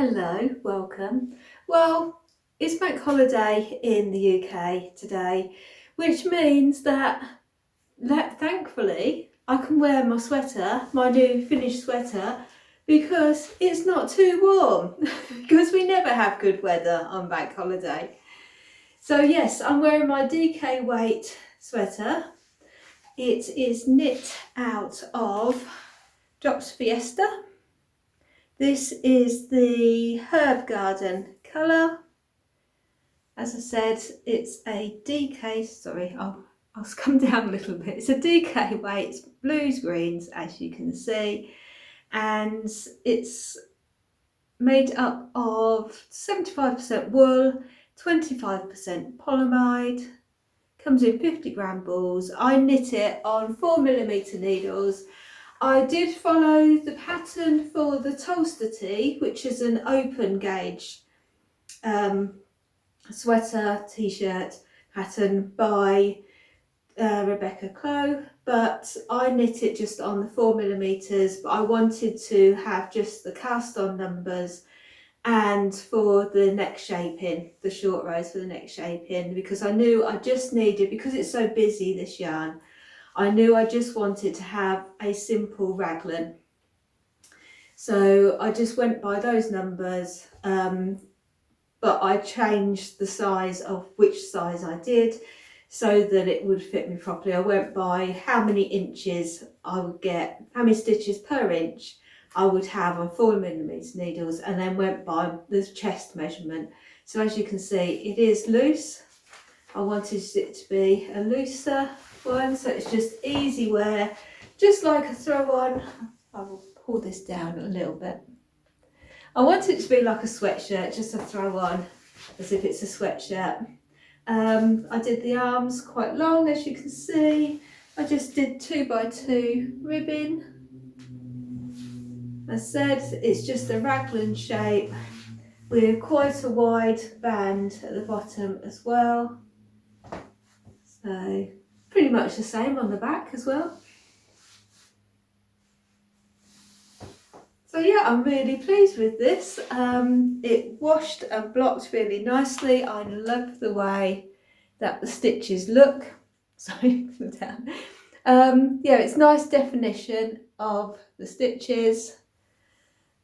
Hello, welcome. Well, it's bank holiday in the UK today, which means that thankfully I can wear my sweater, my new finished sweater, because it's not too warm, because we never have good weather on bank holiday. So yes, I'm wearing my DK weight sweater. It is knit out of Drops Fiesta. This is the Herb Garden colour. As I said, it's a DK, sorry, I'll come down a little bit. It's a DK weight, blues, greens, as you can see. And it's made up of 75% wool, 25% polyamide. Comes in 50-gram balls. I knit it on 4mm needles. I did follow the pattern for the Toaster Tee, which is an open gauge sweater, t-shirt pattern by Rebecca Clow, but I knit it just on the 4mm, but I wanted to have just the cast on numbers and for the neck shaping, the short rows for the neck shaping, because I knew I just needed, because it's so busy this yarn, I knew I just wanted to have a simple raglan. So I just went by those numbers, but I changed the size of which size I did so that it would fit me properly. I went by how many inches I would get, how many stitches per inch I would have on 4mm needles, and then went by the chest measurement. So as you can see, it is loose. I wanted it to be a looser one, so it's just easy wear, just like a throw on. I will pull this down a little bit. I want it to be like a sweatshirt, just a throw on, as if it's a sweatshirt. I did the arms quite long, as you can see. I just did 2x2 ribbing. As I said, it's just a raglan shape with quite a wide band at the bottom as well. So pretty much the same on the back as well. So yeah, I'm really pleased with this. It washed and blocked really nicely. I love the way that the stitches look. Sorry, down. Yeah, it's nice definition of the stitches,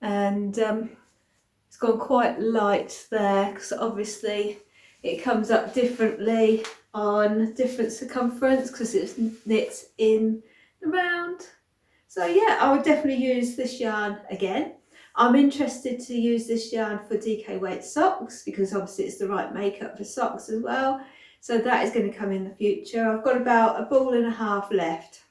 and it's gone quite light there because obviously it comes up differently on different circumference because it's knit in the round. So yeah, I would definitely use this yarn again. I'm interested to use this yarn for DK weight socks because obviously it's the right makeup for socks as well. So that is going to come in the future. I've got about a ball and a half left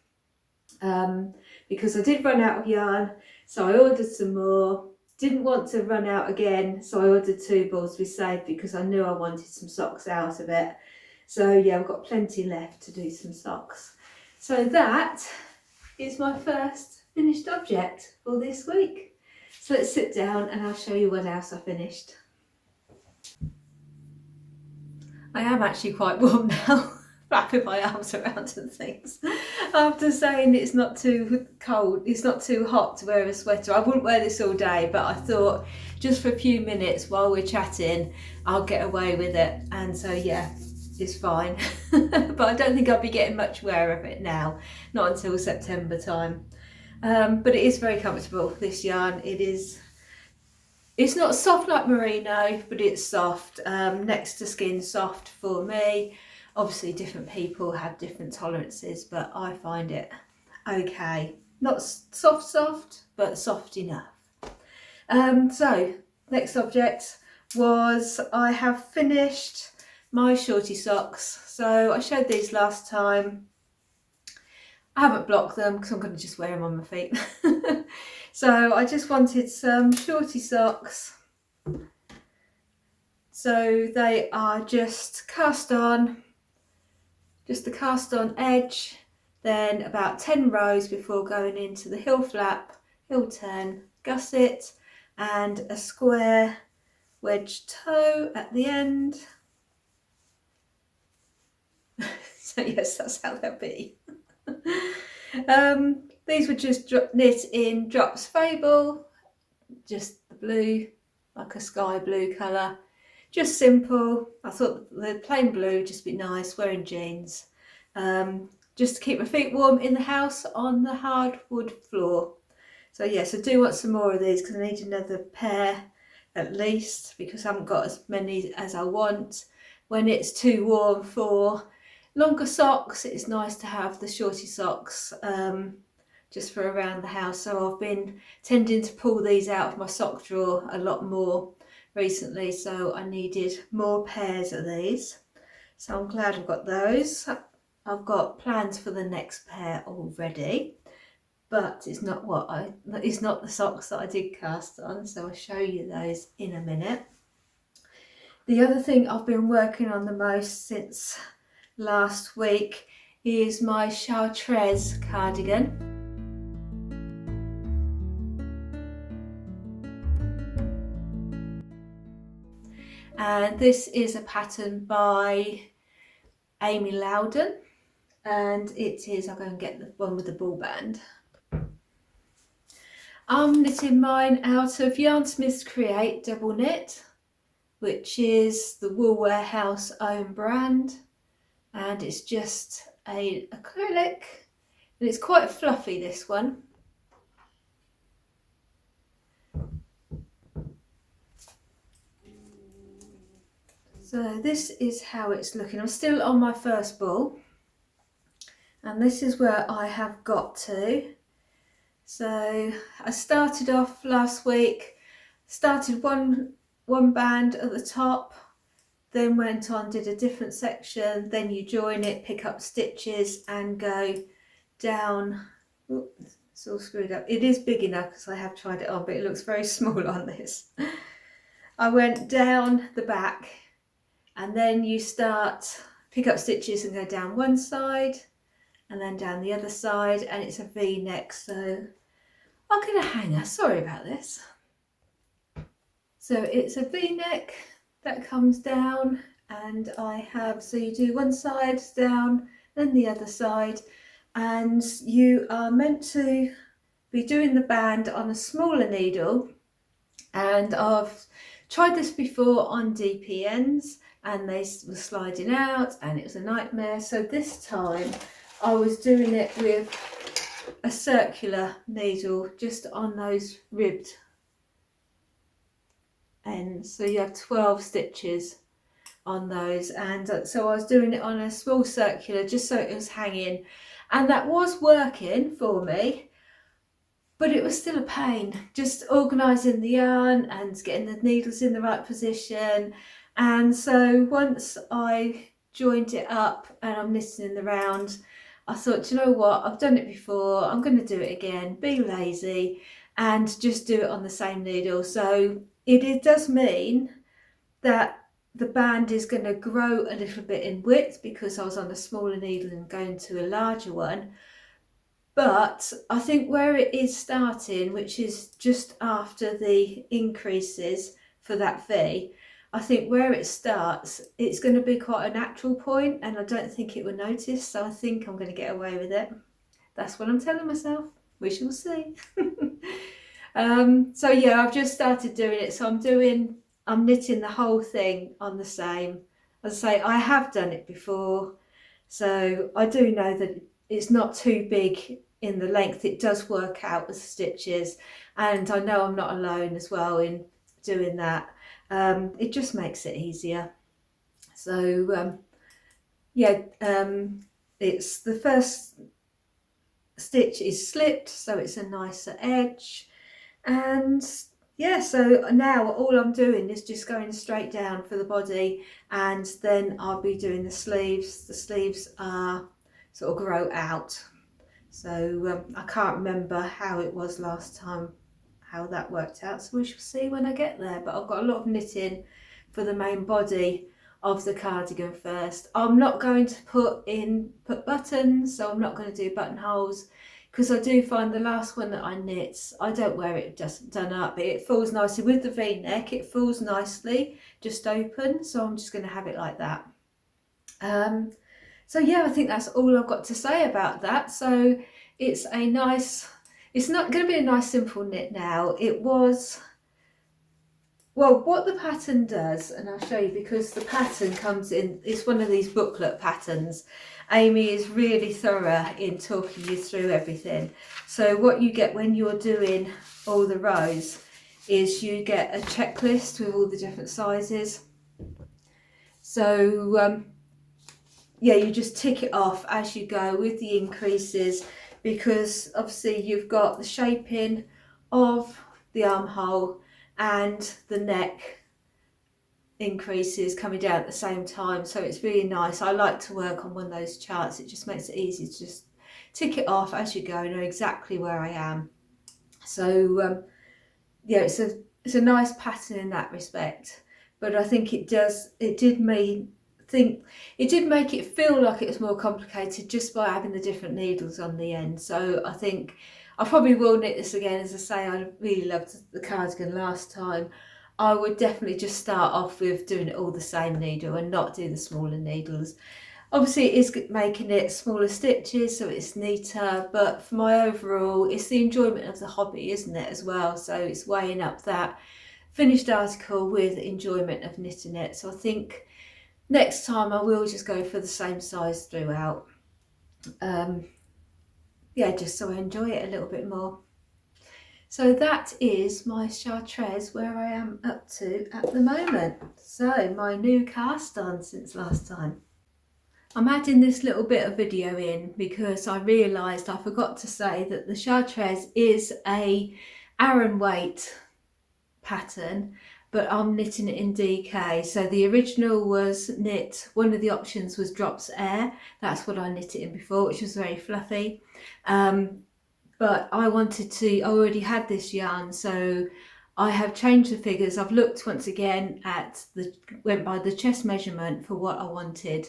because I did run out of yarn. So I ordered some more. Didn't want to run out again. So I ordered 2 balls to be safe because I knew I wanted some socks out of it. So yeah, I've got plenty left to do some socks. So that is my first finished object for this week. So let's sit down and I'll show you what else I finished. I am actually quite warm now, wrapping my arms around and things. After saying it's not too cold, it's not too hot to wear a sweater. I wouldn't wear this all day, but I thought just for a few minutes while we're chatting, I'll get away with it. And so yeah, it's fine. But I don't think I'll be getting much wear of it now, not until September time. But it is very comfortable, this yarn. It's not soft like merino, but it's soft, next to skin soft for me. Obviously different people have different tolerances, but I find it okay. Not soft, but soft enough. So next object was I have finished my Shorty socks. So I showed these last time. I haven't blocked them because I'm going to just wear them on my feet. So I just wanted some Shorty socks. So they are just cast on, just the cast on edge, then about 10 rows before going into the heel flap, heel turn, gusset, and a square wedge toe at the end. So yes, that's how they'll be. These were just knit in Drops Fable, just the blue like a sky blue colour. Just simple. I thought the plain blue would just be nice, wearing jeans. Just to keep my feet warm in the house on the hardwood floor. So yes, I do want some more of these because I need another pair at least, because I haven't got as many as I want. When it's too warm for longer socks, it's nice to have the Shorty socks just for around the house. So I've been tending to pull these out of my sock drawer a lot more recently, so I needed more pairs of these. So I'm glad I've got those. I've got plans for the next pair already, but it's not the socks that I did cast on, so I'll show you those in a minute. The other thing I've been working on the most since last week is my Chartres cardigan. And this is a pattern by Lowdon, and it is, I'll go and get the one with the ball band. I'm knitting mine out of Yarnsmiths Create double knit, which is the Wool Warehouse own brand, and it's just an acrylic, and it's quite fluffy, this one. So this is how it's looking. I'm still on my first ball, and this is where I have got to. So I started off last week, started one band at the top, then went on, did a different section, then you join it, pick up stitches and go down. Oops, it's all screwed up. It is big enough because I have tried it on, but it looks very small on this. I went down the back, and then you pick up stitches and go down one side and then down the other side, and it's a V-neck. So I'll get a hanger, sorry about this. So it's a V-neck that comes down, and so you do one side down, then the other side, and you are meant to be doing the band on a smaller needle. And I've tried this before on DPNs, and they were sliding out and it was a nightmare. So this time I was doing it with a circular needle just on those ribbed ends. So you have 12 stitches on those, and so I was doing it on a small circular just so it was hanging, and that was working for me. But it was still a pain, just organising the yarn and getting the needles in the right position. And so once I joined it up and I'm knitting in the round, I thought, you know what, I've done it before, I'm going to do it again, be lazy and just do it on the same needle. So it does mean that the band is going to grow a little bit in width because I was on a smaller needle and going to a larger one. But I think where it is starting, which is just after the increases for that V, I think where it starts, it's going to be quite a natural point, and I don't think it will notice. So I think I'm going to get away with it. That's what I'm telling myself. We shall see. So yeah, I've just started doing it. So I'm knitting the whole thing on the same. As I say, I have done it before, so I do know that it's not too big in the length. It does work out with stitches, and I know I'm not alone as well in doing that. It just makes it easier. So it's the first stitch is slipped, so it's a nicer edge, and yeah, so now all I'm doing is just going straight down for the body, and then I'll be doing the sleeves. The sleeves are sort of grow out. So I can't remember how it was last time, how that worked out. So we shall see when I get there. But I've got a lot of knitting for the main body of the cardigan first. I'm not going to put buttons, so I'm not going to do buttonholes, because I do find the last one that I knit, I don't wear it just done up. It falls nicely with the V-neck. It falls nicely just open, so I'm just going to have it like that. So yeah, I think that's all I've got to say about that. So it's not going to be a nice simple knit now. It was Well, what the pattern does, and I'll show you, because the pattern comes in, it's one of these booklet patterns. Amy is really thorough in talking you through everything. So what you get when you're doing all the rows is you get a checklist with all the different sizes. So yeah, you just tick it off as you go with the increases, because obviously you've got the shaping of the armhole and the neck increases coming down at the same time, so it's really nice. I like to work on one of those charts. It just makes it easy to just tick it off as you go, know exactly where I am. So yeah, it's a nice pattern in that respect, but I think it did make it feel like it was more complicated just by having the different needles on the end. So I think I probably will knit this again. As I say, I really loved the cardigan last time. I would definitely just start off with doing it all the same needle and not do the smaller needles. Obviously it is making it smaller stitches, so it's neater, but for my overall, it's the enjoyment of the hobby, isn't it, as well? So it's weighing up that finished article with enjoyment of knitting it. So I think next time I will just go for the same size throughout. Yeah, just so I enjoy it a little bit more. So that is my Chartres, where I am up to at the moment. So my new cast on since last time. I'm adding this little bit of video in because I realised I forgot to say that the Chartres is a Aran weight pattern, but I'm knitting it in DK. So the original was knit, one of the options was Drops Air. That's what I knit it in before, which was very fluffy. But I already had this yarn, so I have changed the figures. I've looked once again went by the chest measurement for what I wanted.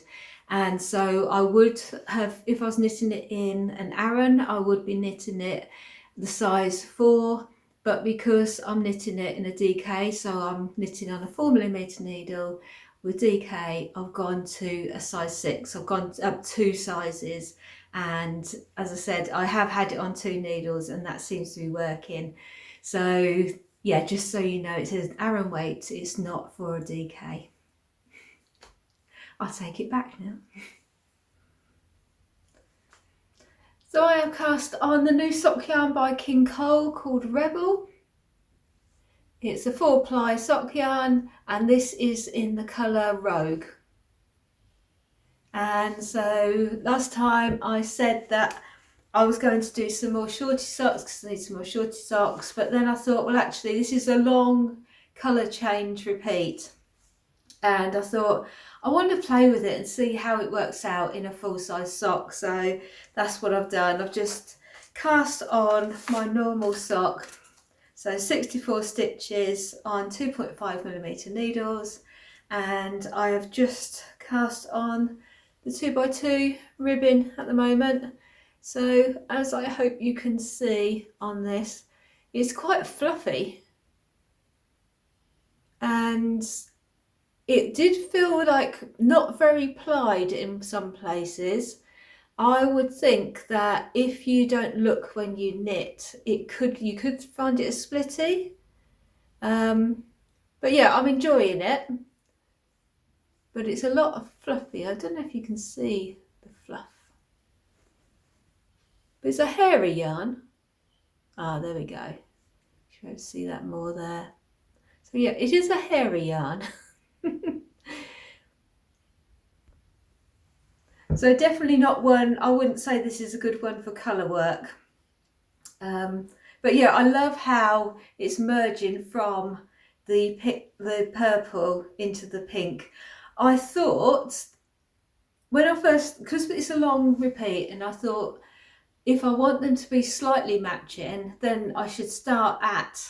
And so I would have, if I was knitting it in an Aran, I would be knitting it the size 4, but because I'm knitting it in a DK, so I'm knitting on a 4mm needle with DK, I've gone to a size 6. I've gone up 2 sizes. And as I said, I have had it on 2 needles and that seems to be working. So yeah, just so you know, it says Aran weight, it's not for a DK. I'll take it back now. So I have cast on the new sock yarn by King Cole called Rebel. It's a 4-ply sock yarn and this is in the colour Rogue. And so last time I said that I was going to do some more shorty socks because I need some more shorty socks, but then I thought, well, actually this is a long colour change repeat, and I thought I want to play with it and see how it works out in a full-size sock. So that's what I've done. I've just cast on my normal sock, so 64 stitches on 2.5mm needles, and I have just cast on the 2x2 ribbon at the moment. So as I hope you can see on this, it's quite fluffy and it did feel like not very plied in some places. I would think that if you don't look when you knit, you could find it a splitty. But yeah, I'm enjoying it. But it's a lot of fluffy. I don't know if you can see the fluff. But it's a hairy yarn. Ah, there we go. You should be able to see that more there. So yeah, it is a hairy yarn. So definitely not one, I wouldn't say this is a good one for colour work. But yeah, I love how it's merging from the purple into the pink. I thought when I first, because it's a long repeat, and I thought if I want them to be slightly matching, then I should start at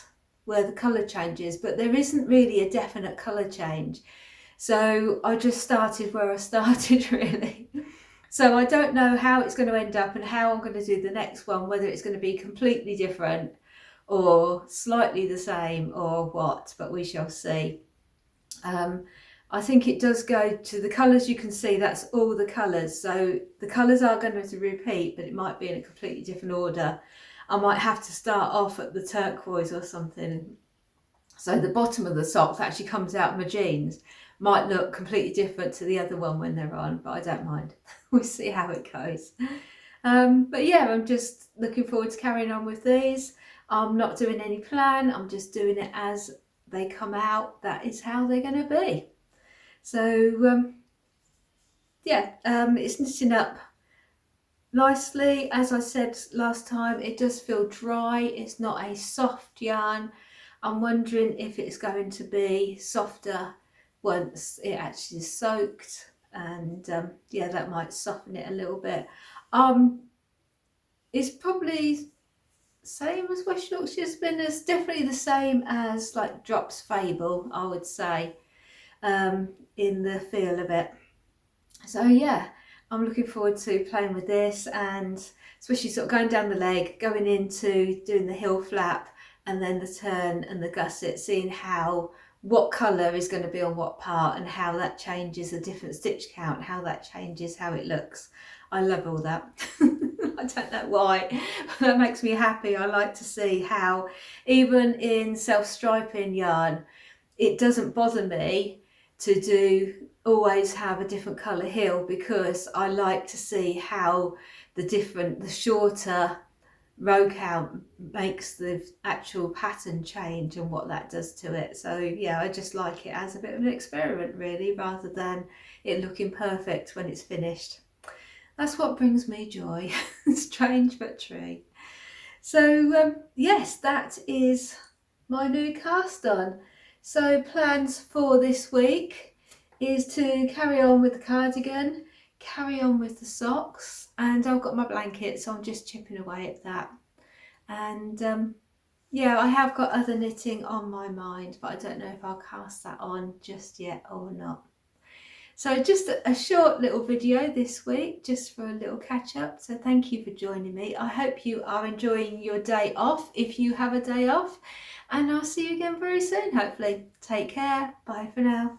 where the colour changes, but there isn't really a definite colour change. So I just started where I started really. So I don't know how it's going to end up and how I'm going to do the next one, whether it's going to be completely different or slightly the same or what, but we shall see. I think it does go to the colours. You can see that's all the colours. So the colours are going to repeat, but it might be in a completely different order. I might have to start off at the turquoise or something. So the bottom of the sock that actually comes out of my jeans might look completely different to the other one when they're on, but I don't mind. We'll see how it goes. But yeah, I'm just looking forward to carrying on with these. I'm not doing any plan, I'm just doing it as they come out. That is how they're going to be. So yeah, it's knitting up nicely. As I said last time, it does feel dry. It's not a soft yarn. I'm wondering if it's going to be softer once it actually is soaked, and yeah, that might soften it a little bit. It's probably same as West Yorkshire Spinners, definitely the same as like Drops Fable, I would say, in the feel of it. So yeah, I'm looking forward to playing with this, and especially sort of going down the leg, going into doing the heel flap and then the turn and the gusset, seeing what colour is going to be on what part and how that changes the different stitch count, how that changes how it looks. I love all that. I don't know why, but that makes me happy. I like to see how even in self-striping yarn, it doesn't bother me to always have a different colour heel, because I like to see how the shorter row count makes the actual pattern change and what that does to it. So yeah, I just like it as a bit of an experiment really, rather than it looking perfect when it's finished. That's what brings me joy. Strange but true. So yes, that is my new cast on. So plans for this week is to carry on with the cardigan, carry on with the socks, and I've got my blanket, so I'm just chipping away at that. And yeah, I have got other knitting on my mind, but I don't know if I'll cast that on just yet or not. So just a short little video this week, just for a little catch up. So thank you for joining me. I hope you are enjoying your day off, if you have a day off, and I'll see you again very soon, hopefully. Take care. Bye for now.